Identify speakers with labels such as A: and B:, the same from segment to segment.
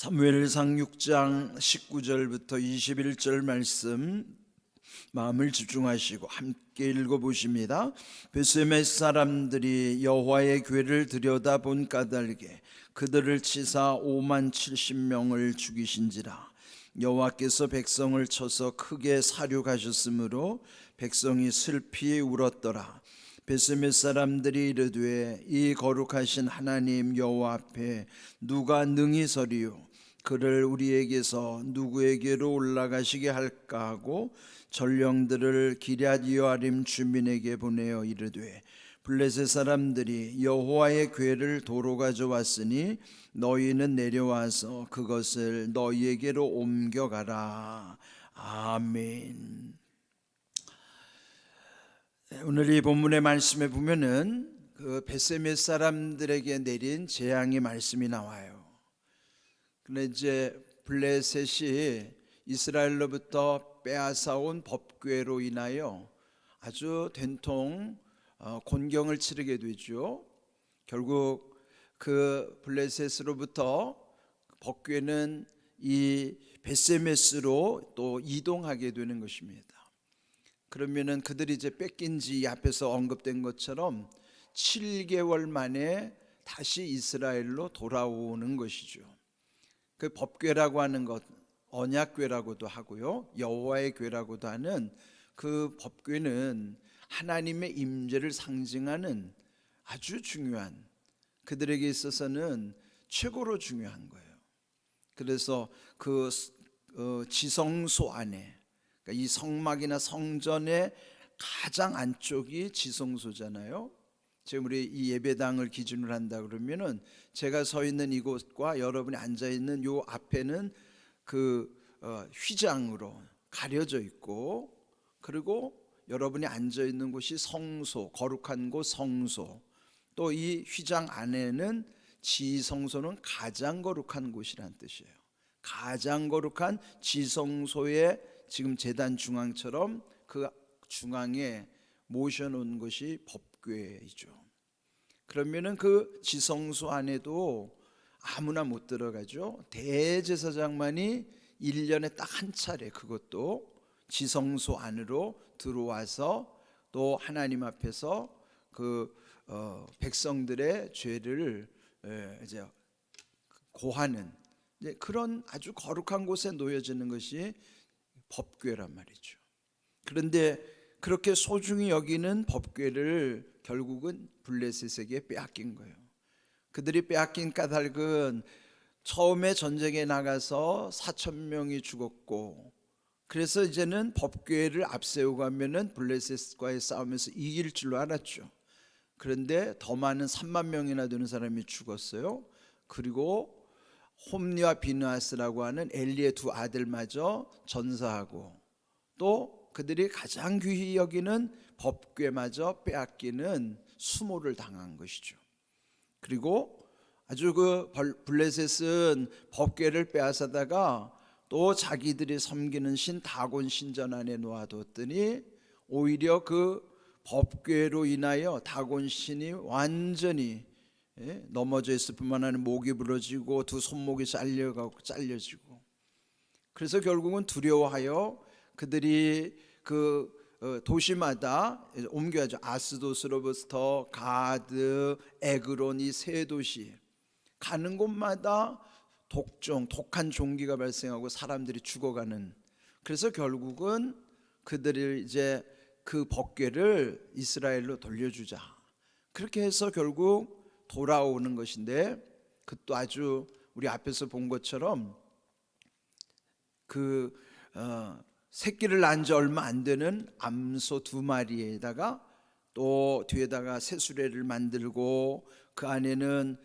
A: 사무엘상 6장 19절부터 21절 말씀 마음을 집중하시고 함께 읽어보십니다. 베세메 사람들이 여호와의 궤를 들여다본 까닭에 그들을 치사 5만 70명을 죽이신지라. 여호와께서 백성을 쳐서 크게 사륙하셨으므로 백성이 슬피 울었더라. 베세메 사람들이 이르되 이 거룩하신 하나님 여호와 앞에 누가 능히 서리요? 그를 우리에게서 누구에게로 올라가시게 할까 하고 전령들을 기럇 여아림 주민에게 보내어 이르되 블레셋 사람들이 여호와의 궤를 도로 가져왔으니 너희는 내려와서 그것을 너희에게로 옮겨가라. 아멘. 오늘 이 본문의 말씀에 보면은 그 베세메 사람들에게 내린 재앙의 말씀이 나와요. 근데 이제 블레셋이 이스라엘로부터 빼앗아온 법궤로 인하여 아주 된통 곤경을 치르게 되죠. 결국 그 블레셋으로부터 법궤는 이 베세메스로 또 이동하게 되는 것입니다. 그러면은 그들이 이제 뺏긴 지 앞에서 언급된 것처럼 7개월 만에 다시 이스라엘로 돌아오는 것이죠. 그 법궤라고 하는 것, 언약궤라고도 하고요, 여호와의 궤라고도 하는 그 법궤는 하나님의 임재를 상징하는 아주 중요한, 그들에게 있어서는 최고로 중요한 거예요. 그래서 그 지성소 안에, 이 성막이나 성전의 가장 안쪽이 지성소잖아요. 지금 우리 이 예배당을 기준으로 한다 그러면은 제가 서 있는 이곳과 여러분이 앉아 있는 요 앞에는 그 휘장으로 가려져 있고, 그리고 여러분이 앉아 있는 곳이 성소, 거룩한 곳 성소, 또 이 휘장 안에는 지성소는 가장 거룩한 곳이란 뜻이에요. 가장 거룩한 지성소에 지금 제단 중앙처럼 그 중앙에 모셔놓은 것이 법궤이죠. 그러면은 그 지성소 안에도 아무나 못 들어가죠. 대제사장만이 1년에 딱 한 차례, 그것도 지성소 안으로 들어와서 또 하나님 앞에서 그 백성들의 죄를 이제 고하는 그런 아주 거룩한 곳에 놓여지는 것이 법궤란 말이죠. 그런데 그렇게 소중히 여기는 법궤를 결국은 블레셋에게 빼앗긴 거예요. 그들이 빼앗긴 까닭은 처음에 전쟁에 나가서 4,000명이 죽었고, 그래서 이제는 법궤를 앞세우고 하면은 블레셋과의 싸움에서 이길 줄로 알았죠. 그런데 더 많은 3만 명이나 되는 사람이 죽었어요. 그리고 홈리와 비느하스라고 하는 엘리의 두 아들마저 전사하고, 또 그들이 가장 귀히 여기는 법궤마저 빼앗기는 수모를 당한 것이죠. 그리고 아주 그 블레셋은 법궤를 빼앗아다가 또 자기들이 섬기는 신 다곤 신전 안에 놓아뒀더니 오히려 그 법궤로 인하여 다곤 신이 완전히 넘어져 있을 뿐만 아니라 목이 부러지고 두 손목이 잘려지고, 그래서 결국은 두려워하여 그들이 그 도시마다 옮겨야죠. 아스도스로부터 가드, 에그론, 이 세 도시 가는 곳마다 독한 종기가 발생하고 사람들이 죽어가는, 그래서 결국은 그들이 이제 그 법궤를 이스라엘로 돌려주자, 그렇게 해서 결국 돌아오는 것인데, 그것도 아주 우리 앞에서 본 것처럼 그 새끼를 낳은 지 얼마 안 되는 암소 2마리에다가 또 뒤에다가 새수레를 만들고 그 안에는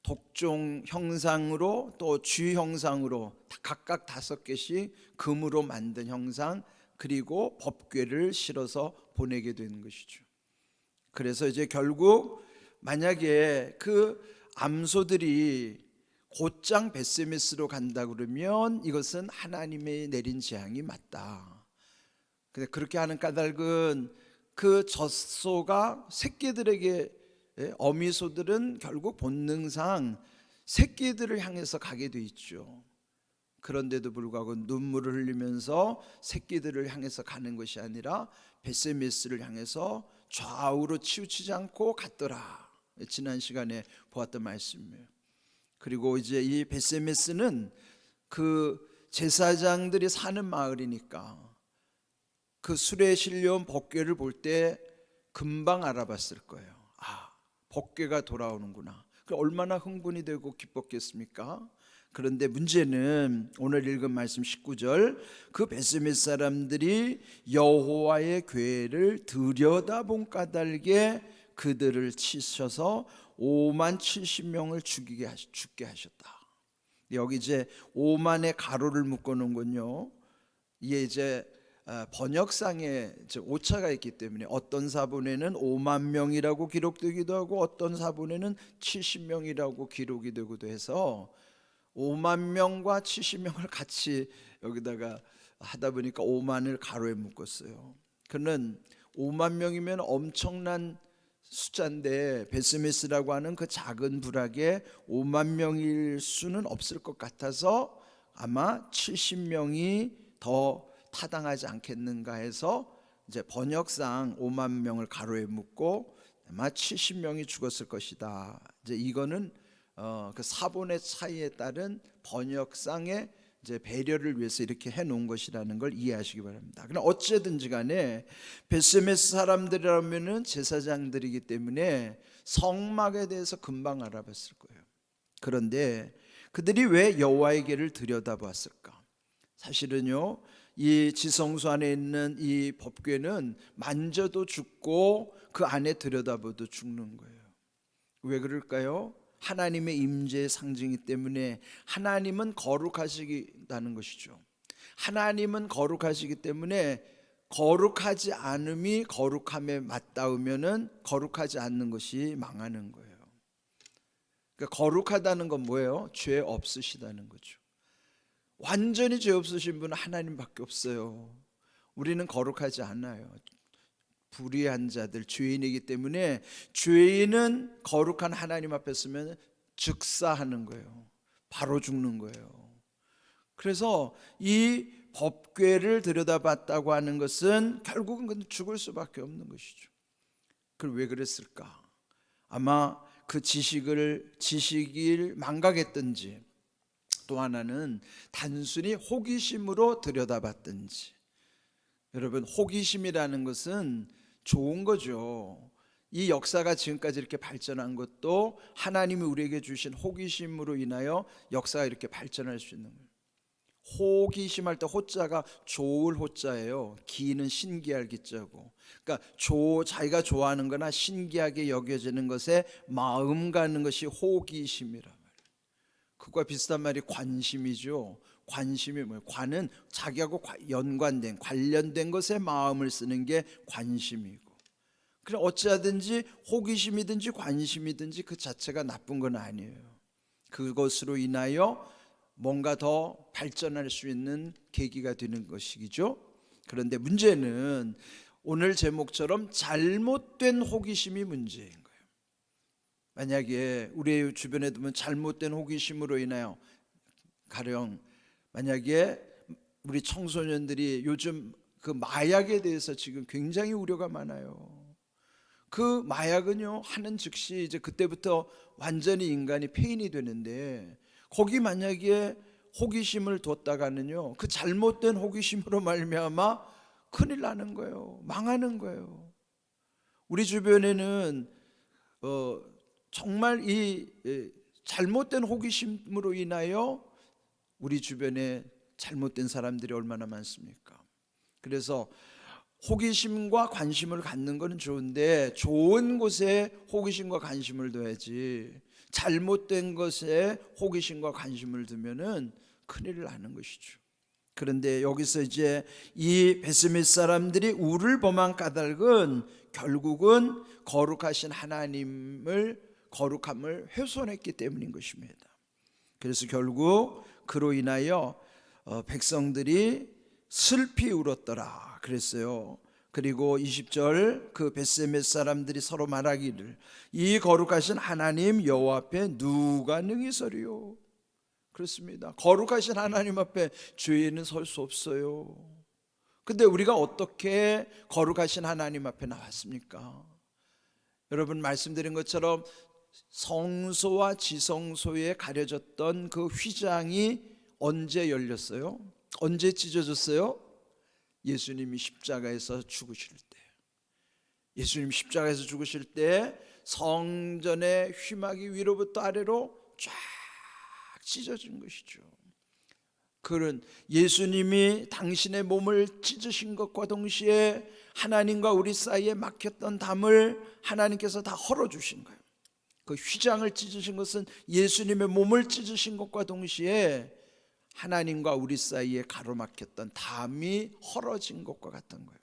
A: 독종 형상으로 또 쥐 형상으로 각각 5개씩 금으로 만든 형상, 그리고 법궤를 실어서 보내게 되는 것이죠. 그래서 이제 결국 만약에 그 암소들이 곧장 베세메스로 간다 그러면 이것은 하나님의 내린 재앙이 맞다. 근데 그렇게 하는 까닭은 그 젖소가 새끼들에게, 어미소들은 결국 본능상 새끼들을 향해서 가게 돼 있죠. 그런데도 불구하고 눈물을 흘리면서 새끼들을 향해서 가는 것이 아니라 벳세메스를 향해서 좌우로 치우치지 않고 갔더라. 지난 시간에 보았던 말씀이에요. 그리고 이제 이 벳세메스는 그 제사장들이 사는 마을이니까 그 술에 실려온 법궤를 볼 때 금방 알아봤을 거예요. 아, 법궤가 돌아오는구나. 얼마나 흥분이 되고 기뻤겠습니까? 그런데 문제는 오늘 읽은 말씀 19절, 그 벳세메스 사람들이 여호와의 궤를 들여다본 까닭에 그들을 치셔서 5만 70명을 죽게 하셨다. 여기 이제 5만의 가로를 묶어 놓은 건요, 이게 이제 번역상에 오차가 있기 때문에 어떤 사본에는 5만 명이라고 기록되기도 하고 어떤 사본에는 70명이라고 기록이 되기도 해서 5만 명과 70명을 같이 여기다가 하다 보니까 5만을 가로에 묶었어요. 그는 5만 명이면 엄청난 숫자인데 벳세메스라고 하는 그 작은 부락에 5만 명일 수는 없을 것 같아서 아마 70명이 더 타당하지 않겠는가 해서 이제 번역상 5만 명을 가로에 묶고 아마 70명이 죽었을 것이다. 이제 이거는 그 사본의 차이에 따른 번역상의 이제 배려를 위해서 이렇게 해놓은 것이라는 걸 이해하시기 바랍니다. 그러나 어찌든지 간에 벳세메스 사람들이라면은 제사장들이기 때문에 성막에 대해서 금방 알아봤을 거예요. 그런데 그들이 왜 여호와의 궤를 들여다보았을까? 사실은요, 이 지성소 안에 있는 이 법궤는 만져도 죽고 그 안에 들여다봐도 죽는 거예요. 왜 그럴까요? 하나님의 임재의 상징이기 때문에 하나님은 거룩하시다는 것이죠. 하나님은 거룩하시기 때문에 거룩하지 않음이 거룩함에 맞닿으면은 거룩하지 않는 것이 망하는 거예요. 그러니까 거룩하다는 건 뭐예요? 죄 없으시다는 거죠. 완전히 죄 없으신 분은 하나님밖에 없어요. 우리는 거룩하지 않아요. 불의한 자들, 죄인이기 때문에 죄인은 거룩한 하나님 앞에 서면 즉사하는 거예요. 바로 죽는 거예요. 그래서 이 법궤를 들여다봤다고 하는 것은 결국은 죽을 수밖에 없는 것이죠. 그럼 왜 그랬을까? 아마 그 지식을 망각했든지, 또 하나는 단순히 호기심으로 들여다봤든지. 여러분, 호기심이라는 것은 좋은 거죠. 이 역사가 지금까지 이렇게 발전한 것도 하나님이 우리에게 주신 호기심으로 인하여 역사가 이렇게 발전할 수 있는 거예요. 호기심할 때 호자가 좋을 호자예요. 기는 신기할 기자고. 그러니까 자기가 좋아하는 거나 신기하게 여겨지는 것에 마음 가는 것이 호기심이란 말이에요. 그것과 비슷한 말이 관심이죠. 관심이 뭐예요? 관은 자기하고 연관된, 관련된 것에 마음을 쓰는 게 관심이고, 그래 어찌하든지 호기심이든지 관심이든지 그 자체가 나쁜 건 아니에요. 그것으로 인하여 뭔가 더 발전할 수 있는 계기가 되는 것이죠. 그런데 문제는 오늘 제목처럼 잘못된 호기심이 문제인 거예요. 만약에 우리 주변에 두면 잘못된 호기심으로 인하여, 가령 만약에 우리 청소년들이 요즘 그 마약에 대해서 지금 굉장히 우려가 많아요. 그 마약은요, 하는 즉시 이제 그때부터 완전히 인간이 폐인이 되는데, 거기 만약에 호기심을 뒀다가는요, 그 잘못된 호기심으로 말미암아 큰일 나는 거예요. 망하는 거예요. 우리 주변에는 정말 이 잘못된 호기심으로 인하여 우리 주변에 잘못된 사람들이 얼마나 많습니까? 그래서 호기심과 관심을 갖는 것은 좋은데 좋은 곳에 호기심과 관심을 둬야지, 잘못된 것에 호기심과 관심을 두면은 큰일을 나는 것이죠. 그런데 여기서 이제 이 벳세메스 사람들이 우를 범한 까닭은 결국은 거룩하신 하나님을, 거룩함을 훼손했기 때문인 것입니다. 그래서 결국 그로 인하여 백성들이 슬피 울었더라 그랬어요. 그리고 20절 그 벳세메스 사람들이 서로 말하기를 이 거룩하신 하나님 여호와 앞에 누가 능히 서리요. 그렇습니다. 거룩하신 하나님 앞에 죄인은 설 수 없어요. 근데 우리가 어떻게 거룩하신 하나님 앞에 나왔습니까? 여러분 말씀드린 것처럼 성소와 지성소에 가려졌던 그 휘장이 언제 열렸어요? 언제 찢어졌어요? 예수님이 십자가에서 죽으실 때. 예수님 십자가에서 죽으실 때 성전의 휘막이 위로부터 아래로 쫙 찢어진 것이죠. 그런 예수님이 당신의 몸을 찢으신 것과 동시에 하나님과 우리 사이에 막혔던 담을 하나님께서 다 헐어주신 거예요. 그 휘장을 찢으신 것은 예수님의 몸을 찢으신 것과 동시에 하나님과 우리 사이에 가로막혔던 담이 헐어진 것과 같은 거예요.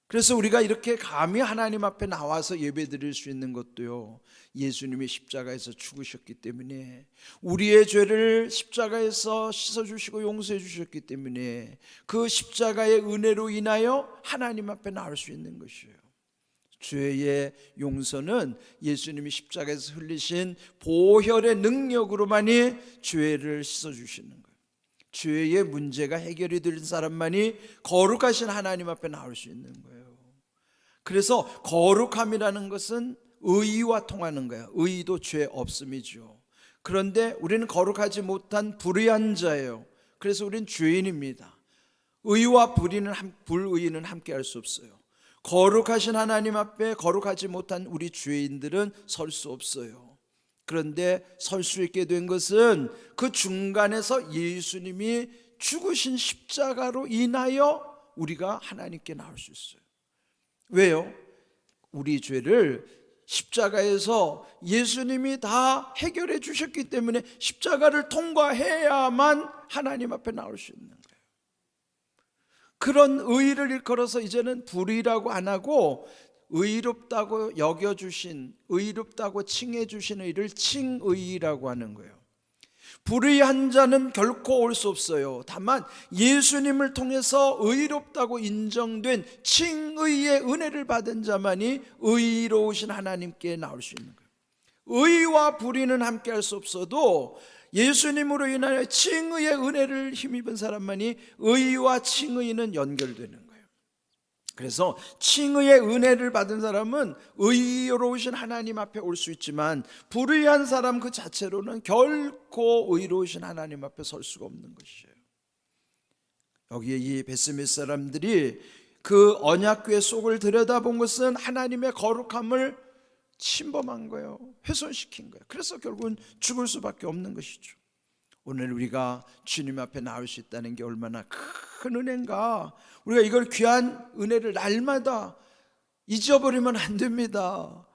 A: 그래서 우리가 이렇게 감히 하나님 앞에 나와서 예배드릴 수 있는 것도요, 예수님이 십자가에서 죽으셨기 때문에, 우리의 죄를 십자가에서 씻어주시고 용서해 주셨기 때문에 그 십자가의 은혜로 인하여 하나님 앞에 나올 수 있는 것이에요. 죄의 용서는 예수님이 십자가에서 흘리신 보혈의 능력으로만이 죄를 씻어주시는 거예요. 죄의 문제가 해결이 된 사람만이 거룩하신 하나님 앞에 나올 수 있는 거예요. 그래서 거룩함이라는 것은 의와 통하는 거예요. 의도 죄 없음이죠. 그런데 우리는 거룩하지 못한 불의한 자예요. 그래서 우리는 죄인입니다. 의와 불의는 함께 할 수 없어요. 거룩하신 하나님 앞에 거룩하지 못한 우리 죄인들은 설 수 없어요. 그런데 설 수 있게 된 것은 그 중간에서 예수님이 죽으신 십자가로 인하여 우리가 하나님께 나올 수 있어요. 왜요? 우리 죄를 십자가에서 예수님이 다 해결해 주셨기 때문에 십자가를 통과해야만 하나님 앞에 나올 수 있는 거예요. 그런 의의를 일컬어서 이제는 불의라고 안 하고 의롭다고 여겨주신, 의롭다고 칭해주신 의를 칭의라고 하는 거예요. 불의한 자는 결코 올 수 없어요. 다만 예수님을 통해서 의롭다고 인정된 칭의의 은혜를 받은 자만이 의로우신 하나님께 나올 수 있는 거예요. 의와 불의는 함께 할 수 없어도 예수님으로 인하여 칭의의 은혜를 힘입은 사람만이 의와 칭의는 연결되는 거예요. 그래서 칭의의 은혜를 받은 사람은 의로우신 하나님 앞에 올 수 있지만 불의한 사람 그 자체로는 결코 의로우신 하나님 앞에 설 수가 없는 것이에요. 여기에 이 벳세메스 사람들이 그 언약궤 속을 들여다본 것은 하나님의 거룩함을 침범한 거예요. 훼손시킨 거예요. 그래서 결국은 죽을 수밖에 없는 것이죠. 오늘 우리가 주님 앞에 나올 수 있다는 게 얼마나 큰 은혜인가. 우리가 이걸 귀한 은혜를 날마다 잊어버리면 안 됩니다.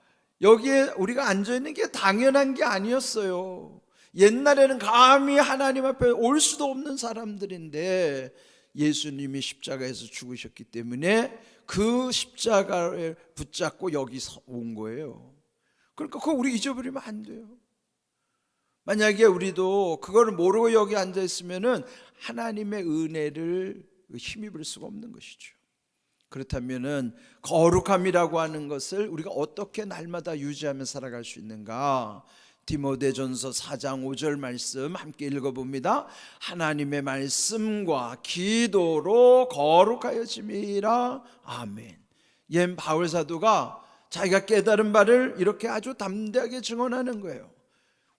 A: 여기에 우리가 앉아있는 게 당연한 게 아니었어요. 옛날에는 감히 하나님 앞에 올 수도 없는 사람들인데 예수님이 십자가에서 죽으셨기 때문에 그 십자가를 붙잡고 여기 온 거예요. 그러니까 그거 우리 잊어버리면 안 돼요. 만약에 우리도 그걸 모르고 여기 앉아 있으면은 하나님의 은혜를 힘입을 수가 없는 것이죠. 그렇다면은 거룩함이라고 하는 것을 우리가 어떻게 날마다 유지하며 살아갈 수 있는가? 디모데전서 4장 5절 말씀 함께 읽어봅니다. 하나님의 말씀과 기도로 거룩하여짐이라. 아멘. 옛 바울 사도가 자기가 깨달은 바를 이렇게 아주 담대하게 증언하는 거예요.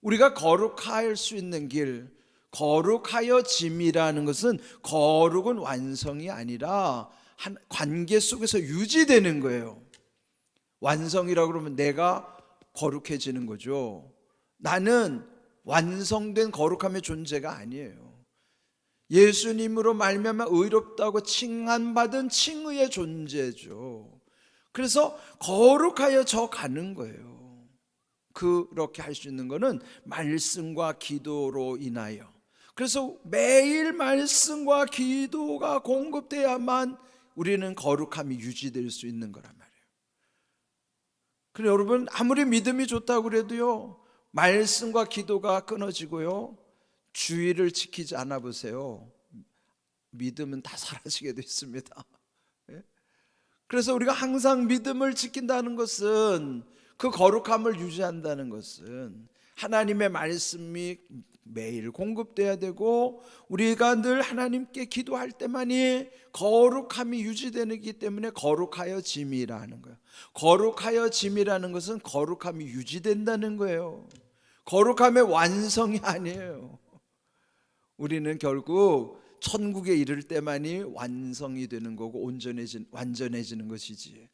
A: 우리가 거룩할 수 있는 길, 거룩하여짐이라는 것은 거룩은 완성이 아니라 한 관계 속에서 유지되는 거예요. 완성이라고 그러면 내가 거룩해지는 거죠. 나는 완성된 거룩함의 존재가 아니에요. 예수님으로 말미암아 의롭다고 칭한받은 칭의의 존재죠. 그래서 거룩하여져 가는 거예요. 그렇게 할 수 있는 것은 말씀과 기도로 인하여. 그래서 매일 말씀과 기도가 공급돼야만 우리는 거룩함이 유지될 수 있는 거란 말이에요. 그래 여러분, 아무리 믿음이 좋다고 그래도요, 말씀과 기도가 끊어지고요, 주의를 지키지 않아 보세요. 믿음은 다 사라지게 돼 있습니다. 그래서 우리가 항상 믿음을 지킨다는 것은, 그 거룩함을 유지한다는 것은 하나님의 말씀이 매일 공급돼야 되고, 우리가 늘 하나님께 기도할 때만이 거룩함이 유지되기 때문에 거룩하여 짐이라 하는 거예요. 거룩하여 짐이라는 것은 거룩함이 유지된다는 거예요. 거룩함의 완성이 아니에요. 우리는 결국 천국에 이를 때만이 완성이 되는 거고 완전해지는 것이지,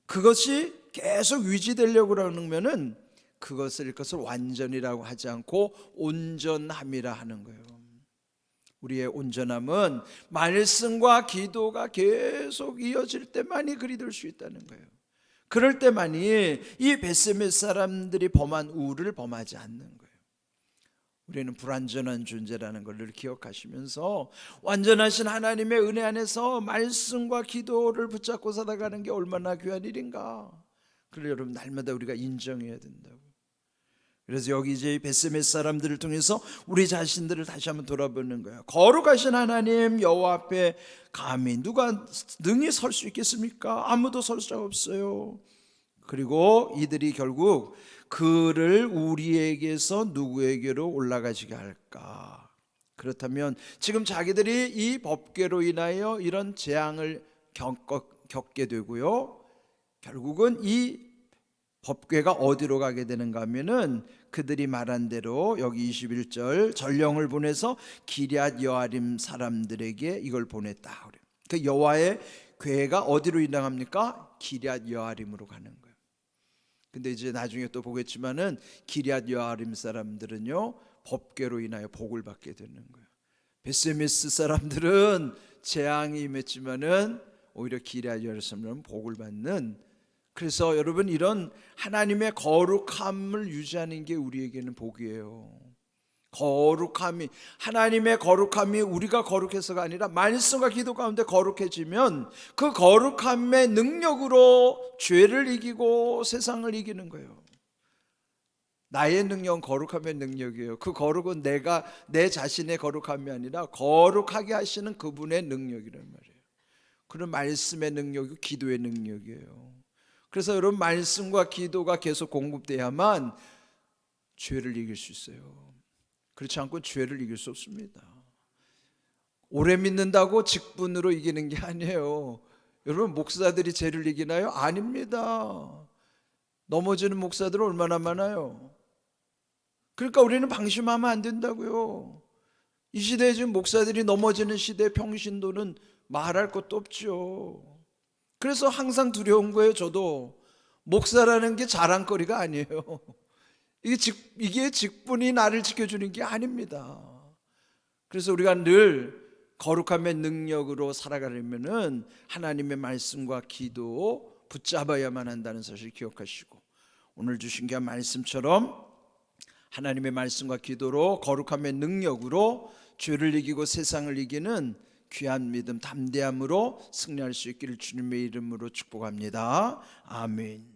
A: 그것이 계속 유지되려고 그러면은 그것을 완전이라고 하지 않고 온전함이라 하는 거예요. 우리의 온전함은 말씀과 기도가 계속 이어질 때만이 그리 될 수 있다는 거예요. 그럴 때만이 이 벳세메 사람들이 범한 우를 범하지 않는 거예요. 우리는 불완전한 존재라는 것을 기억하시면서 완전하신 하나님의 은혜 안에서 말씀과 기도를 붙잡고 살아가는 게 얼마나 귀한 일인가, 그걸 여러분 날마다 우리가 인정해야 된다고. 그래서 여기 이제 벳세메 사람들을 통해서 우리 자신들을 다시 한번 돌아보는 거예요. 거룩하신 하나님 여호와 앞에 감히 누가 능히 설 수 있겠습니까? 아무도 설 수 없어요. 그리고 이들이 결국 그를 우리에게서 누구에게로 올라가시게 할까? 그렇다면 지금 자기들이 이 법궤로 인하여 이런 재앙을 겪게 되고요, 결국은 이 법궤가 어디로 가게 되는가 하면은 그들이 말한 대로 여기 21절 전령을 보내서 기럇 여아림 사람들에게 이걸 보냈다. 그 여호와의 궤가 어디로 이동합니까? 기럇 여아림으로 가는 거예요. 근데 이제 나중에 또 보겠지만은 기럇 여아림 사람들은요 법궤로 인하여 복을 받게 되는 거예요. 벳세메스 사람들은 재앙이 임했지만은 오히려 기럇 여아림 사람들은 복을 받는, 그래서 여러분 이런 하나님의 거룩함을 유지하는 게 우리에게는 복이에요. 거룩함이, 하나님의 거룩함이 우리가 거룩해서가 아니라 말씀과 기도 가운데 거룩해지면 그 거룩함의 능력으로 죄를 이기고 세상을 이기는 거예요. 나의 능력은 거룩함의 능력이에요. 그 거룩은 내 자신의 거룩함이 아니라 거룩하게 하시는 그분의 능력이란 말이에요. 그런 말씀의 능력이 기도의 능력이에요. 그래서 여러분 말씀과 기도가 계속 공급돼야만 죄를 이길 수 있어요. 그렇지 않고 죄를 이길 수 없습니다. 오래 믿는다고 직분으로 이기는 게 아니에요. 여러분 목사들이 죄를 이기나요? 아닙니다. 넘어지는 목사들은 얼마나 많아요. 그러니까 우리는 방심하면 안 된다고요. 이 시대에 지금 목사들이 넘어지는 시대의 평신도는 말할 것도 없죠. 그래서 항상 두려운 거예요. 저도 목사라는 게 자랑거리가 아니에요. 이게 직분이 나를 지켜주는 게 아닙니다. 그래서 우리가 늘 거룩함의 능력으로 살아가려면은 하나님의 말씀과 기도 붙잡아야만 한다는 사실을 기억하시고, 오늘 주신 게 말씀처럼 하나님의 말씀과 기도로 거룩함의 능력으로 죄를 이기고 세상을 이기는 귀한 믿음, 담대함으로 승리할 수 있기를 주님의 이름으로 축복합니다. 아멘.